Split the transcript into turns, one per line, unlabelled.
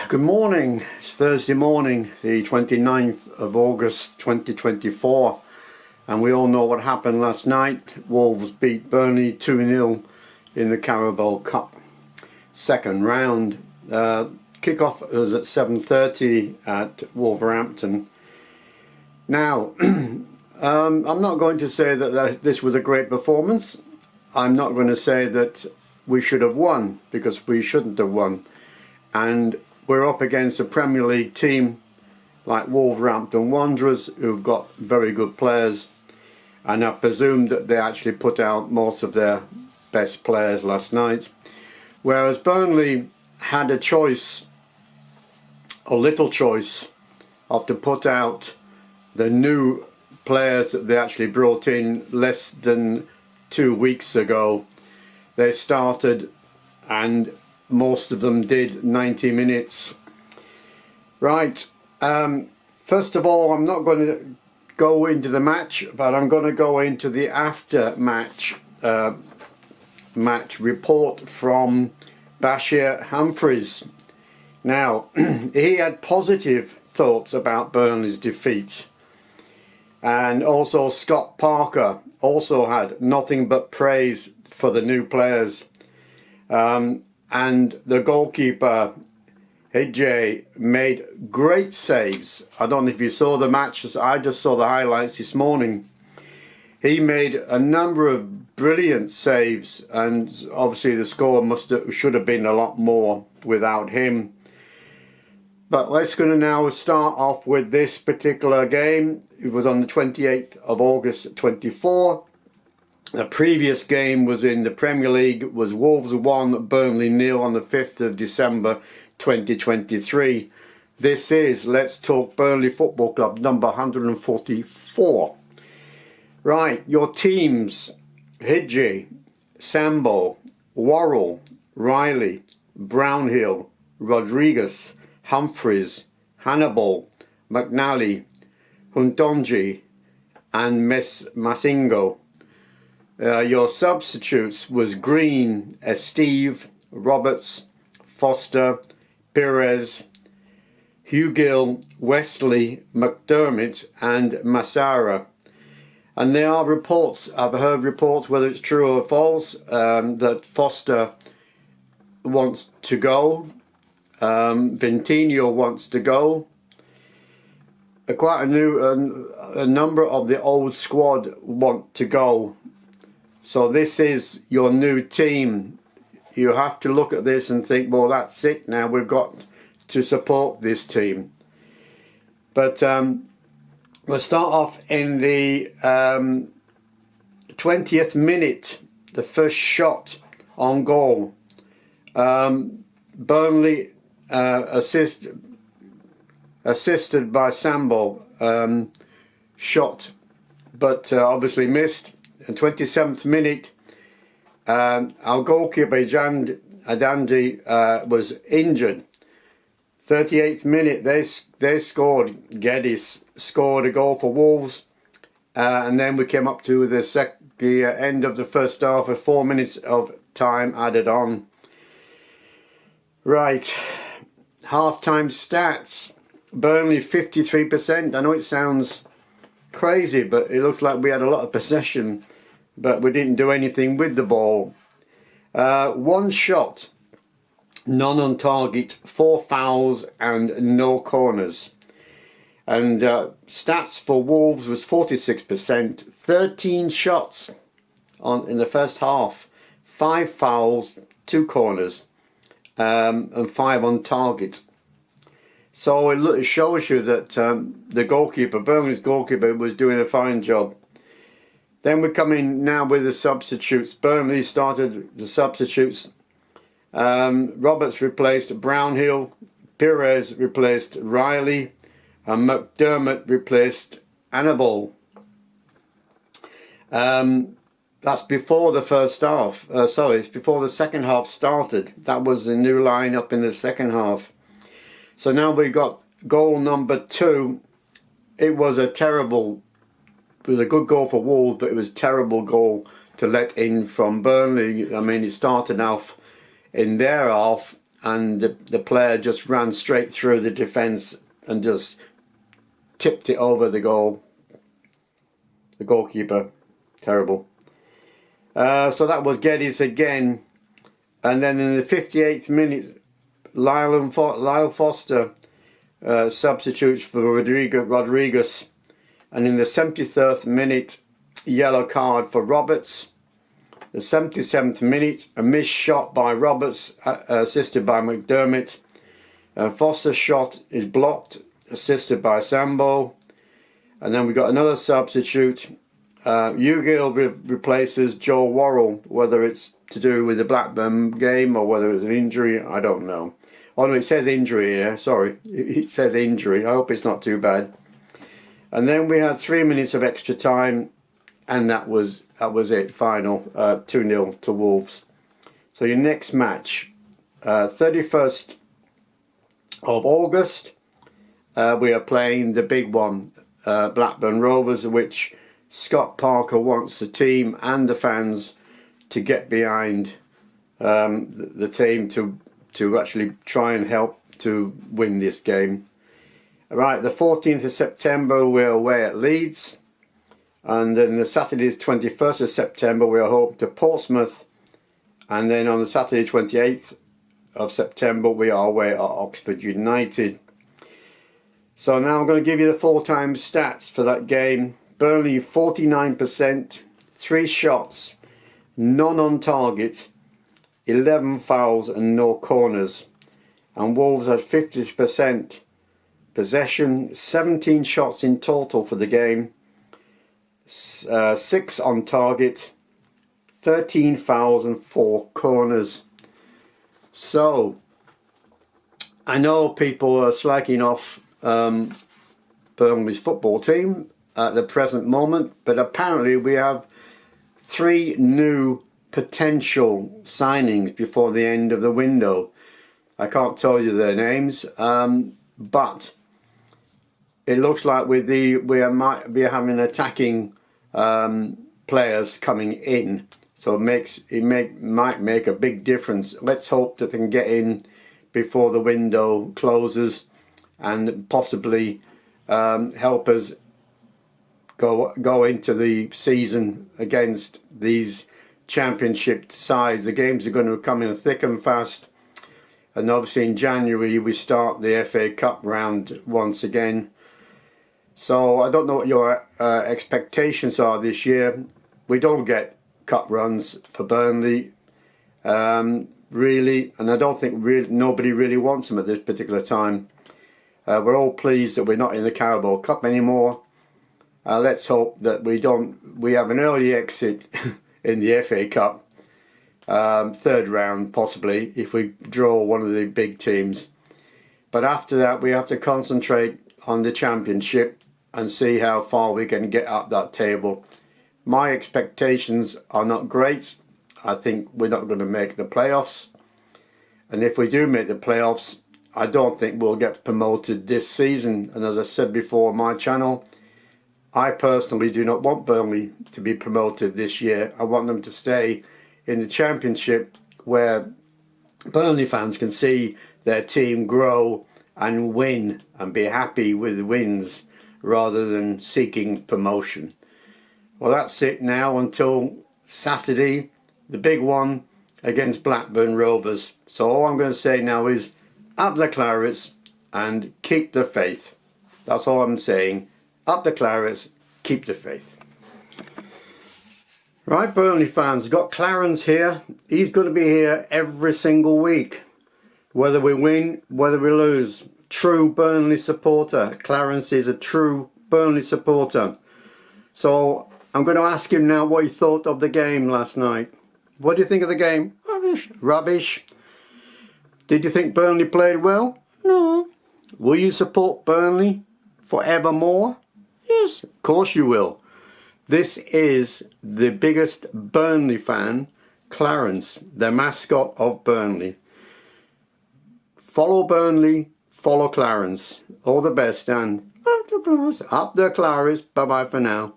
Good morning. It's Thursday morning, the 29th of August 2024, and we all know what happened last night. Wolves beat Burnley 2-0 in the Carabao Cup second round. Kickoff was at 7:30 at Wolverhampton. Now, I'm not going to say that this was a great performance. I'm not going to say that we should have won, because we shouldn't have won. And we're up against a Premier League team like Wolverhampton Wanderers, who've got very good players, and I presume that they actually put out most of their best players last night. Whereas Burnley had a choice, a little choice, of to put out the new players that they actually brought in less than 2 weeks ago. They started, and most of them did 90 minutes. Right, first of all, I'm not going to go into the match, but I'm going to go into the after match report from Bashir Humphreys. Now, he had positive thoughts about Burnley's defeat, and also Scott Parker also had nothing but praise for the new players. And the goalkeeper, Hidje, made great saves. I don't know if you saw the match. I just saw the highlights this morning. He made a number of brilliant saves, and obviously the score should have been a lot more without him. But let's go to now start off with this particular game. It was on the 28th of August 24. The previous game was in the Premier League, was Wolves 1, Burnley 0 on the 5th of December 2023. This is Let's Talk Burnley Football Club number 144. Right, your teams: Hidje, Sambo, Worrell, Riley, Brownhill, Rodriguez, Humphreys, Hannibal, McNally, Hundonji and Massingo. Your substitutes was Green, Steve, Roberts, Foster, Perez, Hugill, Wesley, McDermott and Massara. And there are reports, I've heard reports, whether it's true or false, that Foster wants to go, Vintinho wants to go. Quite a number of the old squad want to go. So this is your new team. You have to look at this and think, well, that's it now. We've got to support this team. But we'll start off in the 20th minute, the first shot on goal. Burnley assisted by Sambo, shot, but obviously missed. In 27th minute, our goalkeeper Adandi was injured. 38th minute, they scored. Geddes scored a goal for Wolves, and then we came up to the end of the first half with 4 minutes of time added on. Right, half-time stats. Burnley 53%. I know it sounds crazy, but it looked like we had a lot of possession, but we didn't do anything with the ball. One shot, none on target, 4 fouls and no corners. And stats for Wolves was 46%, 13 shots in the first half, 5 fouls, 2 corners, and 5 on target. So it shows you that the goalkeeper, Burnley's goalkeeper, was doing a fine job. Then we come in now with the substitutes. Burnley started the substitutes. Roberts replaced Brownhill, Perez replaced Riley, and McDermott replaced Hannibal. That's before the first half. It's before the second half started. That was the new lineup in the second half. So now we got goal number 2. It was a good goal for Wolves, but it was a terrible goal to let in from Burnley. I mean, it started off in their half and the player just ran straight through the defence and just tipped it over the goalkeeper. Terrible. So that was Geddes again, and then in the 58th minute, Lyle Foster substitutes for Rodriguez, and in the 73rd minute, yellow card for Roberts. The 77th minute, a missed shot by Roberts, assisted by McDermott. Foster's shot is blocked, assisted by Sambo. And then we got another substitute. Ugill replaces Joe Worrell, whether it's to do with the Blackburn game or whether it's an injury, I don't know. Oh no, it says injury here, sorry. It says injury, I hope it's not too bad. And then we had 3 minutes of extra time, and that was it, final, 2-0 to Wolves. So your next match, 31st of August, we are playing the big one, Blackburn Rovers, which Scott Parker wants the team and the fans to get behind the team to actually try and help to win this game. Right, the 14th of September we're away at Leeds, and then the Saturday is 21st of September we are home to Portsmouth, and then on the Saturday 28th of September we are away at Oxford United. So now I'm going to give you the full-time stats for that game. Burnley 49%, 3 shots, none on target, 11 fouls and no corners. And Wolves had 50% possession, 17 shots in total for the game, 6 on target, 13 fouls and 4 corners. So I know people are slagging off Burnley's football team at the present moment, but apparently we have 3 new potential signings before the end of the window. I can't tell you their names, but it looks like we might be having attacking players coming in, so it might make a big difference. Let's hope that they can get in before the window closes and possibly help us go into the season against these championship sides. The games are going to come in thick and fast, and obviously in January we start the FA Cup round once again. So I don't know what your expectations are this year. We don't get cup runs for Burnley, really, and I don't think nobody really wants them at this particular time. We're all pleased that we're not in the Carabao Cup anymore. Let's hope that we have an early exit in the FA Cup, 3rd round possibly, if we draw one of the big teams. But after that we have to concentrate on the Championship and see how far we can get up that table. My expectations are not great. I think we're not going to make the playoffs, and if we do make the playoffs, I don't think we'll get promoted this season. And as I said before on my channel, I personally do not want Burnley to be promoted this year. I want them to stay in the Championship, where Burnley fans can see their team grow and win and be happy with wins rather than seeking promotion. Well, that's it now until Saturday, the big one against Blackburn Rovers. So all I'm going to say now is up the Clarets and keep the faith. That's all I'm saying. Up the Clarets, keep the faith. Right, Burnley fans, got Clarence here. He's going to be here every single week, whether we win, whether we lose. True Burnley supporter. Clarence is a true Burnley supporter. So I'm going to ask him now what he thought of the game last night. What do you think of the game? Rubbish. Rubbish. Did you think Burnley played well? No. Will you support Burnley forevermore? Yes, of course you will. This is the biggest Burnley fan, Clarence, the mascot of Burnley. Follow Burnley, follow Clarence. All the best, and up the Clarence. Bye-bye for now.